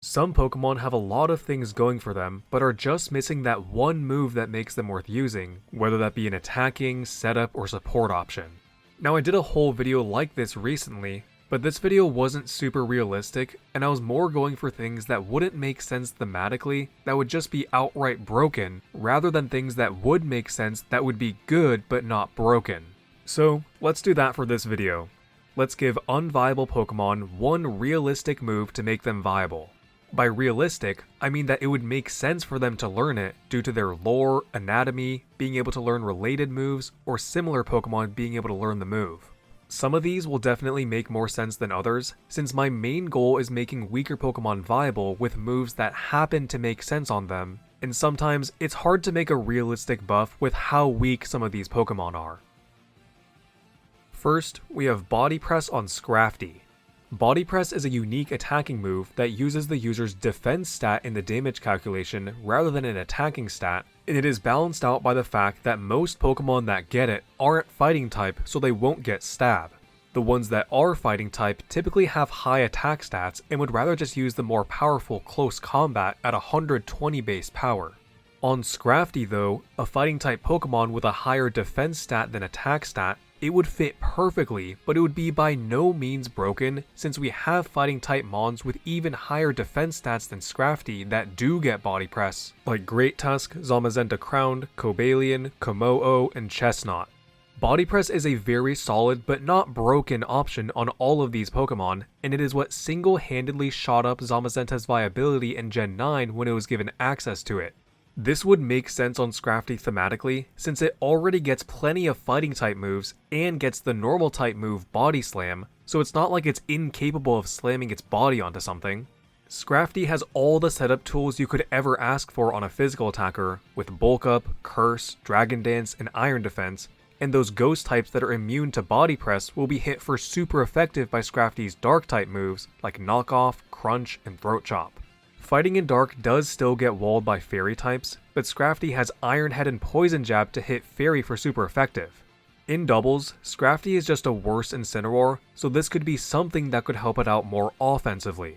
Some Pokemon have a lot of things going for them, but are just missing that one move that makes them worth using, whether that be an attacking, setup, or support option. Now I did a whole video like this recently, but this video wasn't super realistic, and I was more going for things that wouldn't make sense thematically, that would just be outright broken, rather than things that would make sense that would be good but not broken. So let's do that for this video. Let's give unviable Pokemon one realistic move to make them viable. By realistic, I mean that it would make sense for them to learn it due to their lore, anatomy, being able to learn related moves, or similar Pokemon being able to learn the move. Some of these will definitely make more sense than others, since my main goal is making weaker Pokemon viable with moves that happen to make sense on them, and sometimes it's hard to make a realistic buff with how weak some of these Pokemon are. First, we have Body Press on Scrafty. Body Press is a unique attacking move that uses the user's defense stat in the damage calculation rather than an attacking stat, and it is balanced out by the fact that most Pokemon that get it aren't fighting type, so they won't get stab. The ones that are fighting type typically have high attack stats and would rather just use the more powerful close combat at 120 base power. On Scrafty though, a fighting type Pokemon with a higher defense stat than attack stat, it would fit perfectly, but it would be by no means broken since we have fighting type mons with even higher defense stats than Scrafty that do get body press, like Great Tusk, Zamazenta Crowned, Cobalion, Komo-o, and Chestnut. Body press is a very solid but not broken option on all of these Pokemon, and it is what single-handedly shot up Zamazenta's viability in Gen 9 when it was given access to it. This would make sense on Scrafty thematically, since it already gets plenty of fighting type moves and gets the normal type move Body Slam, so it's not like it's incapable of slamming its body onto something. Scrafty has all the setup tools you could ever ask for on a physical attacker, with Bulk Up, Curse, Dragon Dance, and Iron Defense, and those ghost types that are immune to Body Press will be hit for super effective by Scrafty's dark type moves like Knock Off, Crunch, and Throat Chop. Fighting in Dark does still get walled by Fairy types, but Scrafty has Iron Head and Poison Jab to hit Fairy for super effective. In doubles, Scrafty is just a worse Incineroar, so this could be something that could help it out more offensively.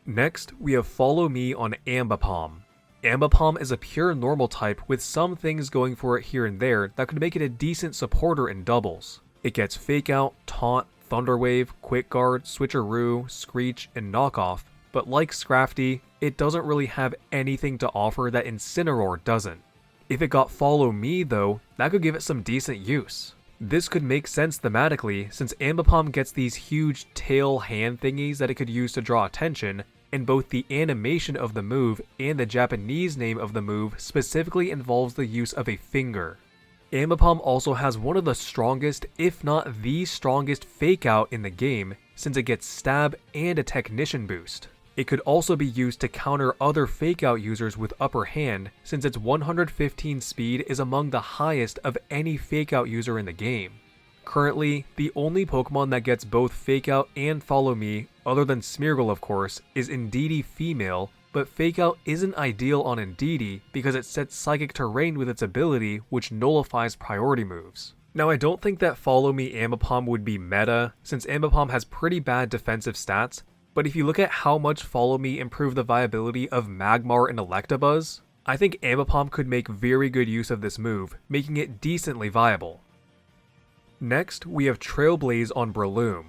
Next, we have Follow Me on Ambipom. Ambipom is a pure normal type with some things going for it here and there that could make it a decent supporter in doubles. It gets Fake Out, Taunt, Thunder Wave, Quick Guard, Switcheroo, Screech, and Knock Off, but like Scrafty, it doesn't really have anything to offer that Incineroar doesn't. If it got Follow Me though, that could give it some decent use. This could make sense thematically since Ambipom gets these huge tail hand thingies that it could use to draw attention, and both the animation of the move and the Japanese name of the move specifically involves the use of a finger. Ambipom also has one of the strongest, if not the strongest Fake Out in the game, since it gets Stab and a Technician boost. It could also be used to counter other Fake Out users with Upper Hand, since its 115 speed is among the highest of any Fake Out user in the game. Currently, the only Pokemon that gets both Fake Out and Follow Me, other than Smeargle of course, is Indeedee Female, but Fake Out isn't ideal on Indeedee because it sets Psychic Terrain with its ability, which nullifies priority moves. Now I don't think that Follow Me Ambipom would be meta, since Ambipom has pretty bad defensive stats, but if you look at how much Follow Me improved the viability of Magmar and Electabuzz, I think Ambipom could make very good use of this move, making it decently viable. Next, we have Trailblaze on Breloom.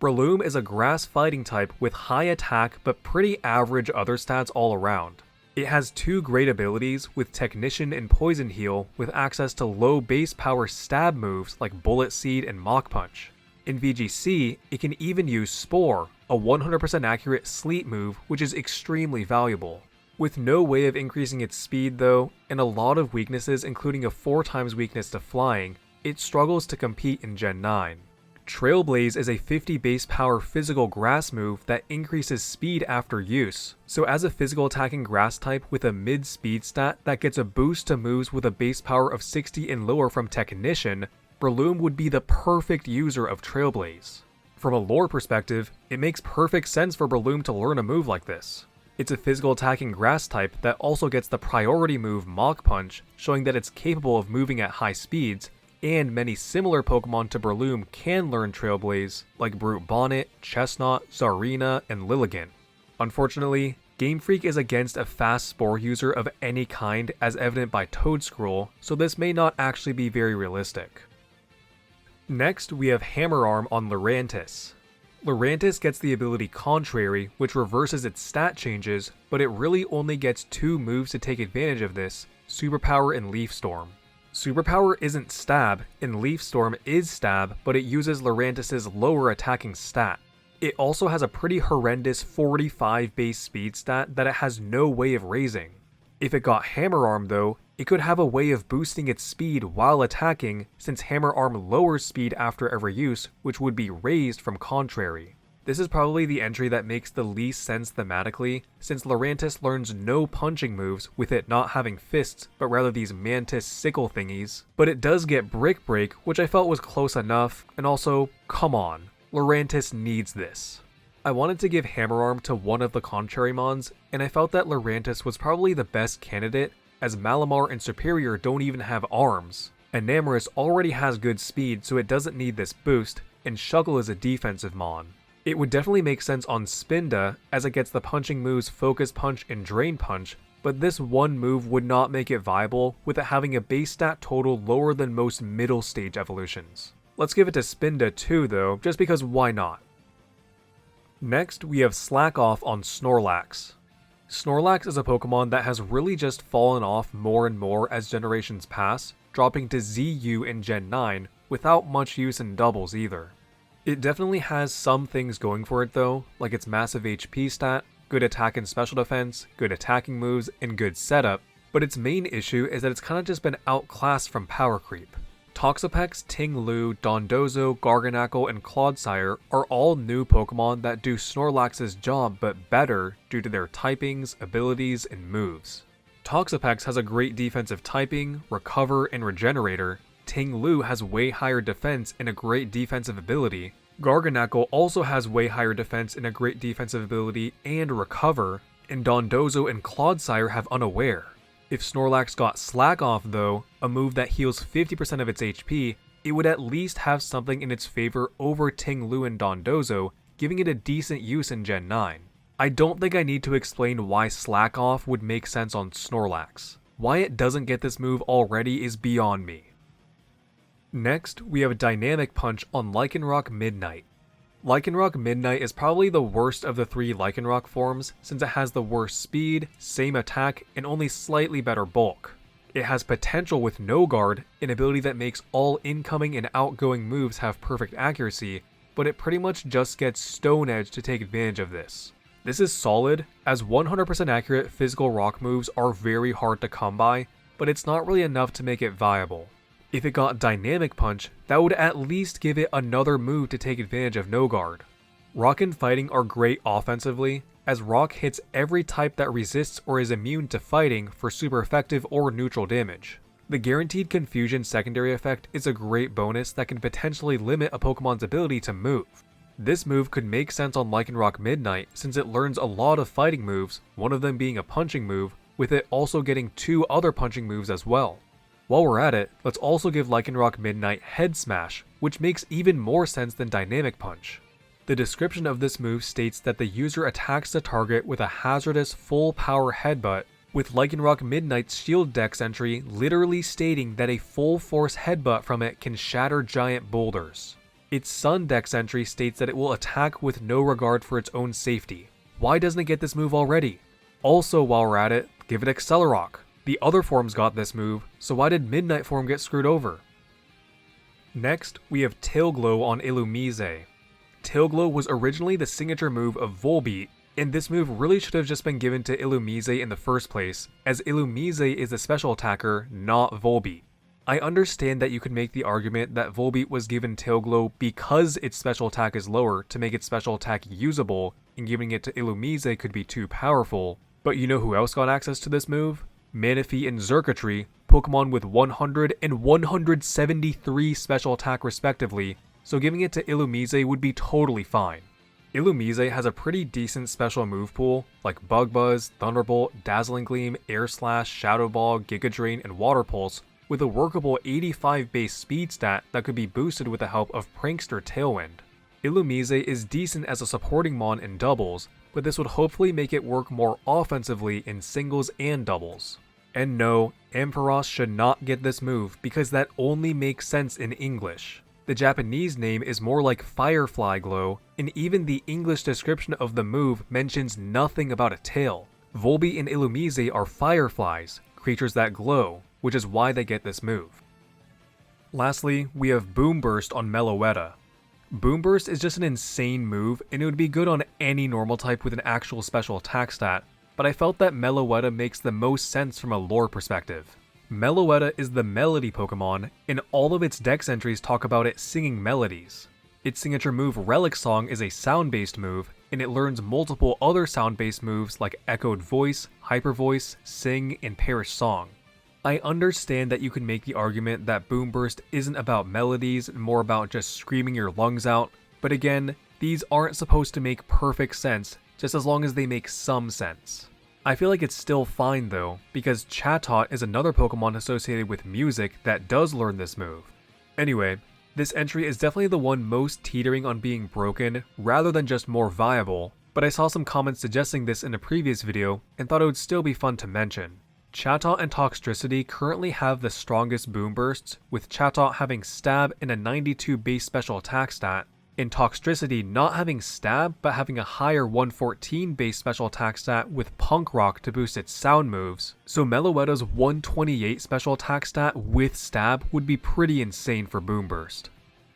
Breloom is a grass fighting type with high attack but pretty average other stats all around. It has two great abilities with Technician and Poison Heal with access to low base power stab moves like Bullet Seed and Mach Punch. In VGC, it can even use Spore, a 100% accurate sleep move which is extremely valuable. With no way of increasing its speed though, and a lot of weaknesses including a 4x weakness to flying, it struggles to compete in Gen 9. Trailblaze is a 50 base power physical grass move that increases speed after use, so as a physical attacking grass type with a mid speed stat that gets a boost to moves with a base power of 60 and lower from Technician, Breloom would be the perfect user of Trailblaze. From a lore perspective, it makes perfect sense for Breloom to learn a move like this. It's a physical attacking grass type that also gets the priority move Mach Punch, showing that it's capable of moving at high speeds, and many similar Pokemon to Breloom can learn Trailblaze, like Brute Bonnet, Chestnut, Zarina, and Lilligant. Unfortunately, Game Freak is against a fast Spore user of any kind as evident by Toedscruel, so this may not actually be very realistic. Next, we have Hammer Arm on Lurantis. Lurantis gets the ability Contrary, which reverses its stat changes, but it really only gets 2 moves to take advantage of this, Superpower and Leaf Storm. Superpower isn't Stab, and Leaf Storm is Stab, but it uses Lurantis' lower attacking stat. It also has a pretty horrendous 45 base speed stat that it has no way of raising. If it got Hammer Arm though, it could have a way of boosting its speed while attacking, since Hammer Arm lowers speed after every use, which would be raised from Contrary. This is probably the entry that makes the least sense thematically, since Lurantis learns no punching moves with it not having fists, but rather these mantis sickle thingies. But it does get Brick Break, which I felt was close enough, and also, come on, Lurantis needs this. I wanted to give Hammer Arm to one of the Contrary mons, and I felt that Lurantis was probably the best candidate, as Malamar and Superior don't even have arms. Enamorus already has good speed, so it doesn't need this boost, and Shuggle is a defensive mon. It would definitely make sense on Spinda, as it gets the punching moves Focus Punch and Drain Punch, but this one move would not make it viable, with it having a base stat total lower than most middle stage evolutions. Let's give it to Spinda too though, just because why not? Next, we have Slack Off on Snorlax. Snorlax is a Pokemon that has really just fallen off more and more as generations pass, dropping to ZU in Gen 9 without much use in doubles either. It definitely has some things going for it though, like its massive HP stat, good attack and special defense, good attacking moves, and good setup, but its main issue is that it's kinda just been outclassed from power creep. Toxapex, Ting-Lu, Dondozo, Garganacl, and Clodsire are all new Pokemon that do Snorlax's job but better due to their typings, abilities, and moves. Toxapex has a great defensive typing, Recover, and Regenerator. Ting-Lu has way higher defense and a great defensive ability. Garganacl also has way higher defense and a great defensive ability and Recover, and Dondozo and Clodsire have Unaware. If Snorlax got Slack Off though, a move that heals 50% of its HP, it would at least have something in its favor over Ting-Lu and Dondozo, giving it a decent use in Gen 9. I don't think I need to explain why Slack Off would make sense on Snorlax. Why it doesn't get this move already is beyond me. Next, we have Dynamic Punch on Lycanroc-Midnight. Lycanroc-Midnight is probably the worst of the 3 Lycanroc forms since it has the worst speed, same attack, and only slightly better bulk. It has potential with no guard, an ability that makes all incoming and outgoing moves have perfect accuracy, but it pretty much just gets Stone Edge to take advantage of this. This is solid, as 100% accurate physical rock moves are very hard to come by, but it's not really enough to make it viable. If it got Dynamic Punch, that would at least give it another move to take advantage of no guard. Rock and Fighting are great offensively, as Rock hits every type that resists or is immune to fighting for super effective or neutral damage. The Guaranteed Confusion secondary effect is a great bonus that can potentially limit a Pokemon's ability to move. This move could make sense on Lycanroc-Midnight since it learns a lot of fighting moves, one of them being a punching move, with it also getting 2 other punching moves as well. While we're at it, let's also give Lycanroc-Midnight Head Smash, which makes even more sense than Dynamic Punch. The description of this move states that the user attacks the target with a hazardous full power headbutt, with Lycanroc-Midnight's Shield Dex entry literally stating that a full force headbutt from it can shatter giant boulders. Its Sun Dex entry states that it will attack with no regard for its own safety. Why doesn't it get this move already? Also, while we're at it, give it Accelerock. The other forms got this move, so why did Midnight form get screwed over? Next, we have Tailglow on Illumise. Tailglow was originally the signature move of Volbeat, and this move really should have just been given to Illumise in the first place, as Illumise is the special attacker, not Volbeat. I understand that you could make the argument that Volbeat was given Tailglow because its special attack is lower to make its special attack usable, and giving it to Illumise could be too powerful, but you know who else got access to this move? Manaphy and Xurkitree, Pokemon with 100 and 173 special attack respectively, so giving it to Illumise would be totally fine. Illumise has a pretty decent special move pool, like Bug Buzz, Thunderbolt, Dazzling Gleam, Air Slash, Shadow Ball, Giga Drain, and Water Pulse, with a workable 85 base speed stat that could be boosted with the help of Prankster Tailwind. Illumise is decent as a supporting mon in doubles, but this would hopefully make it work more offensively in singles and doubles. And no, Ampharos should not get this move because that only makes sense in English. The Japanese name is more like Firefly Glow, and even the English description of the move mentions nothing about a tail. Volbeat and Illumise are fireflies, creatures that glow, which is why they get this move. Lastly, we have Boom Burst on Meloetta. Boom Burst is just an insane move, and it would be good on any normal type with an actual special attack stat, but I felt that Meloetta makes the most sense from a lore perspective. Meloetta is the melody Pokemon, and all of its dex entries talk about it singing melodies. Its signature move Relic Song is a sound-based move, and it learns multiple other sound-based moves like Echoed Voice, Hyper Voice, Sing, and Perish Song. I understand that you can make the argument that Boom Burst isn't about melodies and more about just screaming your lungs out, but again, these aren't supposed to make perfect sense, just as long as they make some sense. I feel like it's still fine though, because Chatot is another Pokemon associated with music that does learn this move. Anyway, this entry is definitely the one most teetering on being broken rather than just more viable, but I saw some comments suggesting this in a previous video and thought it would still be fun to mention. Chatot and Toxtricity currently have the strongest Boom Bursts, with Chatot having Stab and a 92 base special attack stat, and Toxtricity not having Stab but having a higher 114 base special attack stat with Punk Rock to boost its sound moves, so Meloetta's 128 special attack stat with Stab would be pretty insane for Boom Burst.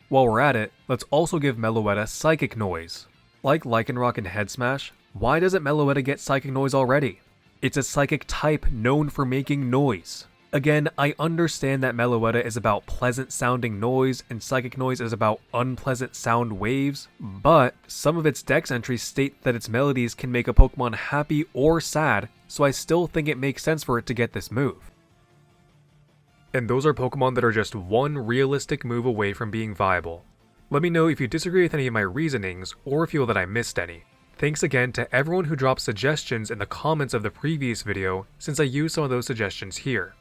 While we're at it, let's also give Meloetta Psychic Noise. Like Lycanroc and Head Smash, why doesn't Meloetta get Psychic Noise already? It's a psychic type known for making noise. Again, I understand that Meloetta is about pleasant sounding noise and Psychic Noise is about unpleasant sound waves, but some of its dex entries state that its melodies can make a Pokemon happy or sad, so I still think it makes sense for it to get this move. And those are Pokemon that are just one realistic move away from being viable. Let me know if you disagree with any of my reasonings or feel that I missed any. Thanks again to everyone who dropped suggestions in the comments of the previous video, since I used some of those suggestions here.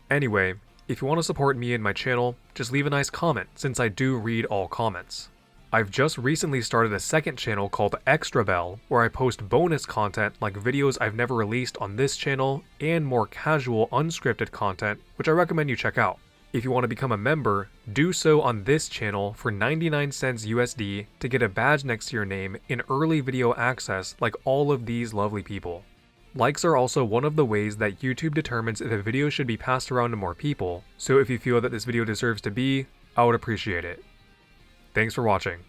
Anyway, if you want to support me and my channel, just leave a nice comment since I do read all comments. I've just recently started a second channel called Extra Bell, where I post bonus content like videos I've never released on this channel and more casual unscripted content, which I recommend you check out. If you want to become a member, do so on this channel for 99 cents USD to get a badge next to your name and early video access like all of these lovely people. Likes are also one of the ways that YouTube determines if a video should be passed around to more people, so if you feel that this video deserves to be, I would appreciate it. Thanks for watching.